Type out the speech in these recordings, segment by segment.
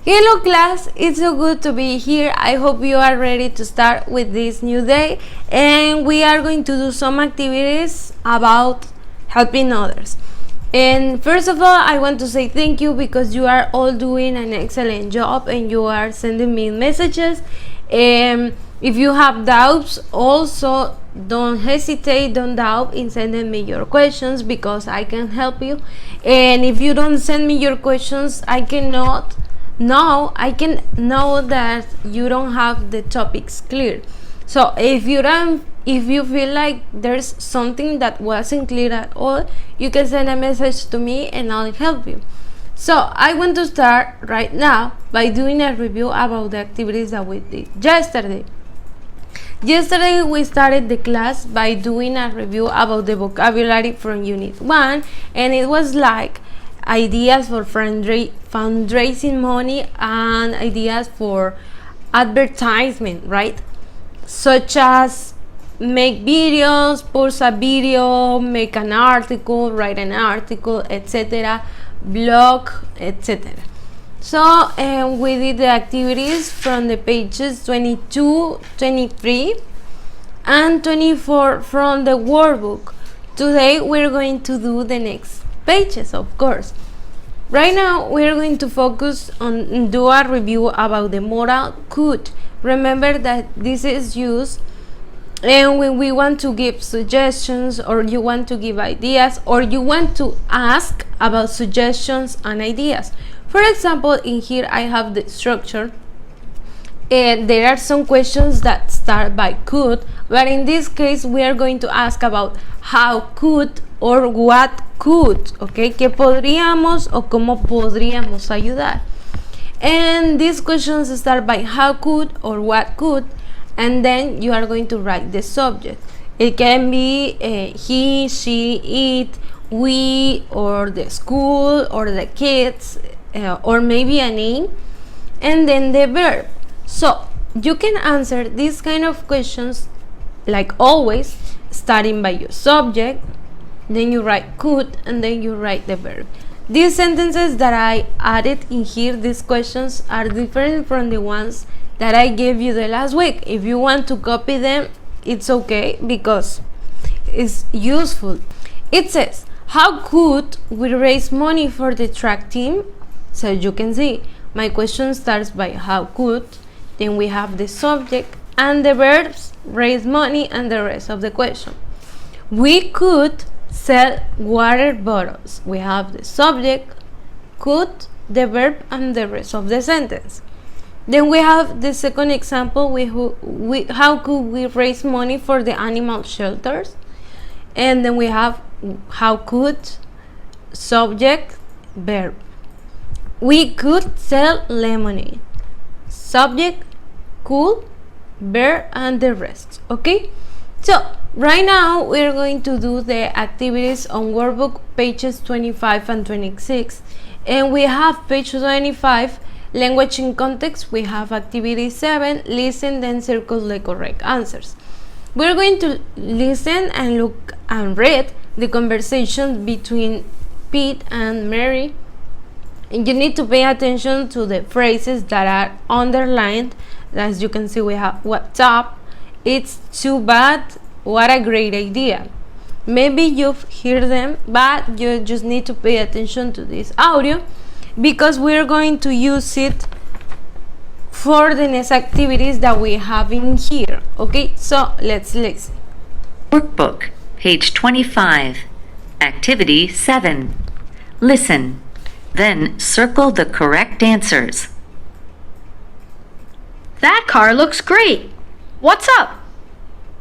Hello class, it's so good to be here. I hope you are ready to start with this new day, and we are going to do some activities about helping others. And first of all, I want to say thank you because you are all doing an excellent job and you are sending me messages. And if you have doubts, also don't hesitate, don't doubt in sending me your questions because I can help you. And if you don't send me your questions, I can know that you don't have the topics clear. So if you feel like there's something that wasn't clear at all, you can send a message to me and I'll help you. So I want to start right now by doing a review about the activities that we did yesterday. Yesterday we started the class by doing a review about the vocabulary from Unit 1, and it was like ideas for fundraising money and ideas for advertisement, right? Such as make videos, post a video, make an article, write an article, etc., blog, etc. So we did the activities from the pages 22, 23 and 24 from the workbook. Today we're going to do the next pages, of course. Right now we're going to focus on do a review about the modal could. Remember that this is used and when we want to give suggestions, or you want to give ideas, or you want to ask about suggestions and ideas. For example, in here I have the structure and there are some questions that start by could, but in this case we are going to ask about how could or what could, okay? ¿Qué podríamos o cómo podríamos ayudar? And these questions start by how could or what could, and then you are going to write the subject. It can be he, she, it, we, or the school, or the kids, or maybe a name, and then the verb. So you can answer these kind of questions like always, starting by your subject, then you write could, and then you write the verb. These sentences that I added in here, these questions, are different from the ones that I gave you the last week. If you want to copy them, it's okay because it's useful. It says, how could we raise money for the track team? So you can see my question starts by how could, then we have the subject and the verbs, raise money, and the rest of the question. We could sell water bottles. We have the subject, could, the verb, and the rest of the sentence. Then we have the second example, how could we raise money for the animal shelters? And then we have how could, subject, verb. We could sell lemonade. Subject, could, verb, and the rest, okay? So right now we're going to do the activities on workbook pages 25 and 26, and we have page 25, language in context. We have activity 7, listen, then circle the correct answers. We're going to listen and look and read the conversation between Pete and Mary, and you need to pay attention to the phrases that are underlined. As you can see, we have what's up, it's too bad, what a great idea. Maybe you've heard them, but you just need to pay attention to this audio because we're going to use it for the next activities that we have in here. Okay, so let's listen. Workbook, page 25, activity 7. Listen, then circle the correct answers. That car looks great. What's up?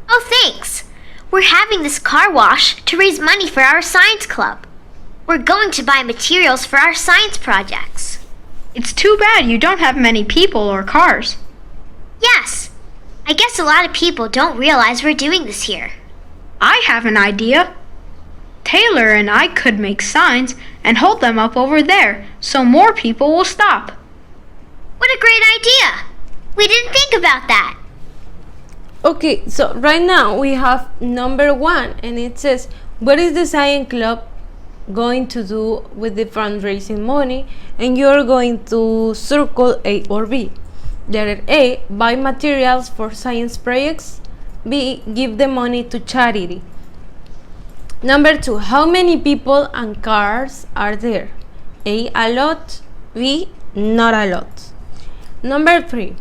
Oh, thanks. We're having this car wash to raise money for our science club. We're going to buy materials for our science projects. It's too bad you don't have many people or cars. Yes. I guess a lot of people don't realize we're doing this here. I have an idea. Taylor and I could make signs and hold them up over there so more people will stop. What a great idea! We didn't think about that. Okay, so right now we have number 1, and it says, what is the science club going to do with the fundraising money, and you're going to circle A or B. Letter A, buy materials for science projects. B, give the money to charity. Number 2, how many people and cars are there? A lot, B, not a lot. Number 3,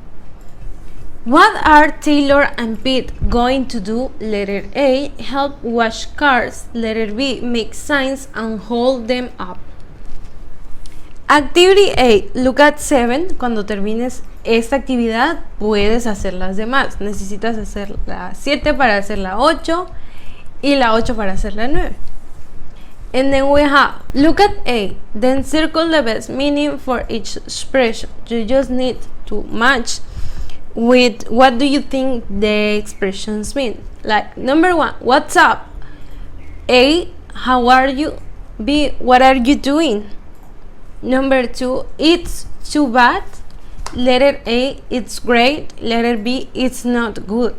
what are Taylor and Pete going to do? Letter A, help wash cars. Letter B, make signs and hold them up. Activity A, look at 7. Cuando termines esta actividad puedes hacer las demás. Necesitas hacer la 7 para hacer la 8 y la 8 para hacer la 9. And then we have, look at A, then circle the best meaning for each expression. You just need to match with what do you think the expressions mean. Like number 1, what's up? A, how are you? B, what are you doing? Number 2, it's too bad. Letter A, it's great. Letter B, it's not good.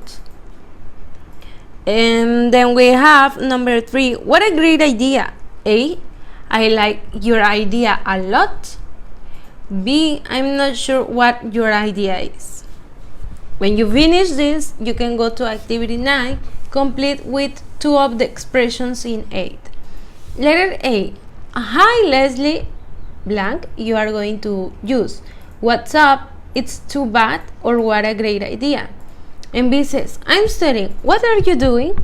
And then we have number 3, what a great idea. A, I like your idea a lot. B, I'm not sure what your idea is. When you finish this, you can go to activity 9, complete with 2 of the expressions in 8. Letter A, hi Leslie, blank, you are going to use what's up, it's too bad, or what a great idea. And B says, I'm studying, what are you doing?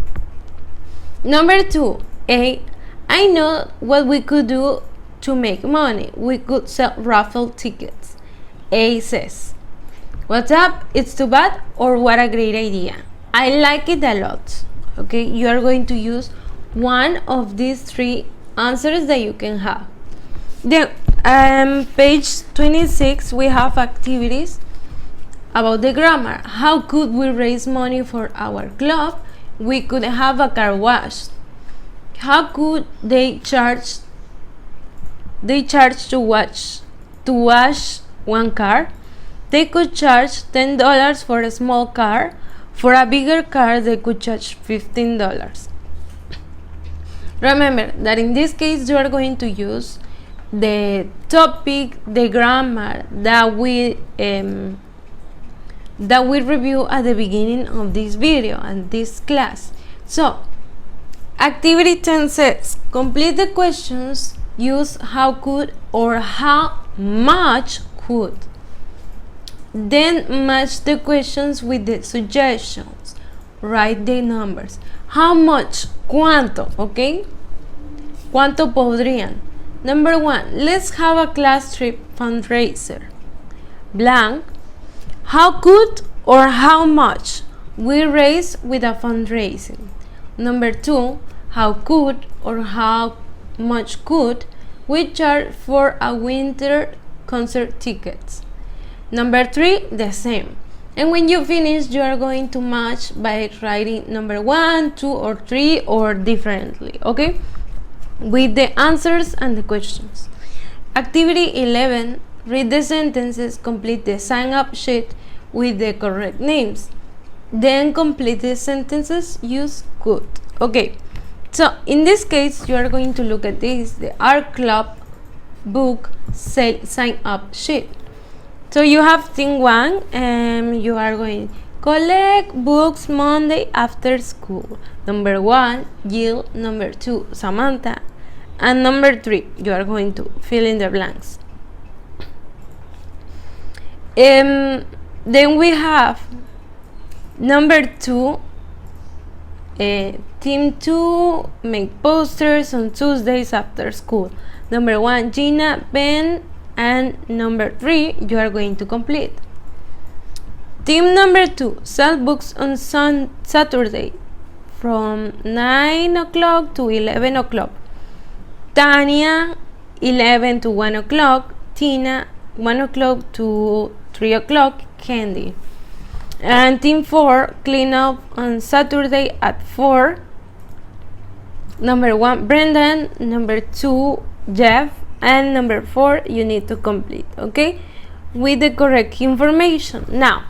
Number 2, A, I know what we could do to make money. We could sell raffle tickets. A says, what's up, it's too bad, or what a great idea. I like it a lot. Okay, you are going to use one of these 3 answers that you can have. Then page 26 we have activities about the grammar. How could we raise money for our club? We could have a car wash. How could they charge to wash one car? They could charge $10 for a small car. For a bigger car they could charge $15. Remember that in this case you are going to use the topic, the grammar that we review at the beginning of this video and this class. So activity 10 says, complete the questions, use how could or how much could. Then match the questions with the suggestions. Write the numbers. How much? ¿Cuánto? Okay? ¿Cuánto podrían? Number 1, let's have a class trip fundraiser. Blank. How could or how much we raise with a fundraising? Number 2, how could or how much could we charge for a winter concert tickets? Number 3, the same. And when you finish, you are going to match by writing number 1, 2, or 3, or differently, okay? With the answers and the questions. Activity 11, read the sentences, complete the sign up sheet with the correct names. Then complete the sentences, use could. Okay, so in this case, you are going to look at this, the Art Club book sign up sheet. So you have thing 1, and you are going collect books Monday after school. Number 1, Jill. Number 2, Samantha. And number 3, you are going to fill in the blanks. Then we have number 2, team 2, make posters on Tuesdays after school. Number 1, Gina, Ben, and number 3, you are going to complete. Team number 2, sell books on Saturday from 9 o'clock to 11 o'clock. Tanya, 11 to 1 o'clock. Tina, 1 o'clock to 3 o'clock. Candy. And team 4, clean up on Saturday at 4. Number 1, Brendan. Number 2, Jeff. And number 4, you need to complete, okay, with the correct information. Now,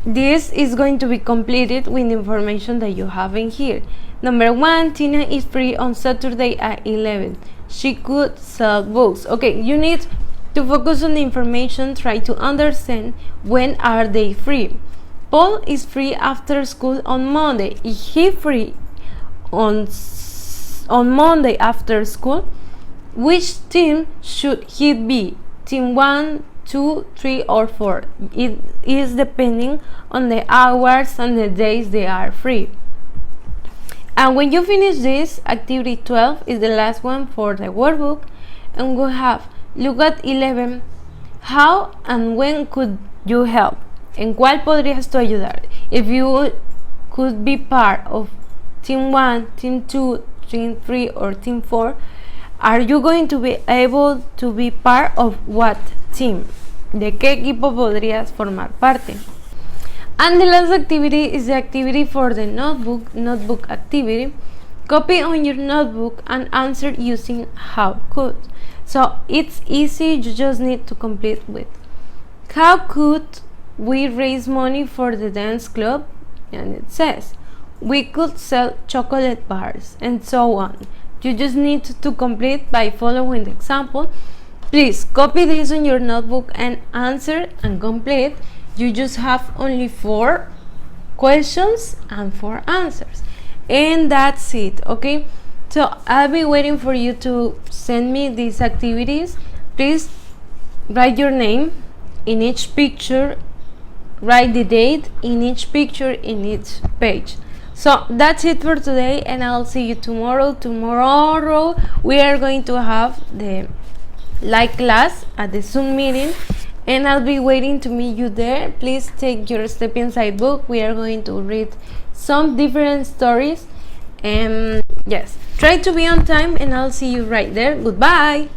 this is going to be completed with the information that you have in here. Number 1, Tina is free on Saturday at 11. She could sell books. Okay, you need to focus on the information, try to understand when are they free. Paul is free after school on Monday. Is he free on Monday after school? Which team should he be? Team 1, 2, 3, or 4? It is depending on the hours and the days they are free. And when you finish this, activity 12 is the last one for the workbook, and we have look at 11. How and when could you help? ¿En cuál podrías tú ayudar? If you could be part of team 1, team 2, team 3, or team 4, are you going to be able to be part of what team? ¿De qué equipo podrías formar parte? And the last activity is the activity for the notebook activity. Copy on your notebook and answer using how could. So it's easy, you just need to complete with how could we raise money for the dance club, and it says we could sell chocolate bars, and so on. You just need to complete by following the example. Please copy this on your notebook and answer and complete. You just have only 4 questions and 4 answers, and that's it. Okay, so I'll be waiting for you to send me these activities. Please write your name in each picture, write the date in each picture in each page. So that's it for today, and I'll see you tomorrow. Tomorrow we are going to have the live class at the Zoom meeting, and I'll be waiting to meet you there. Please take your Step Inside book. We are going to read some different stories, and yes, try to be on time, and I'll see you right there. Goodbye.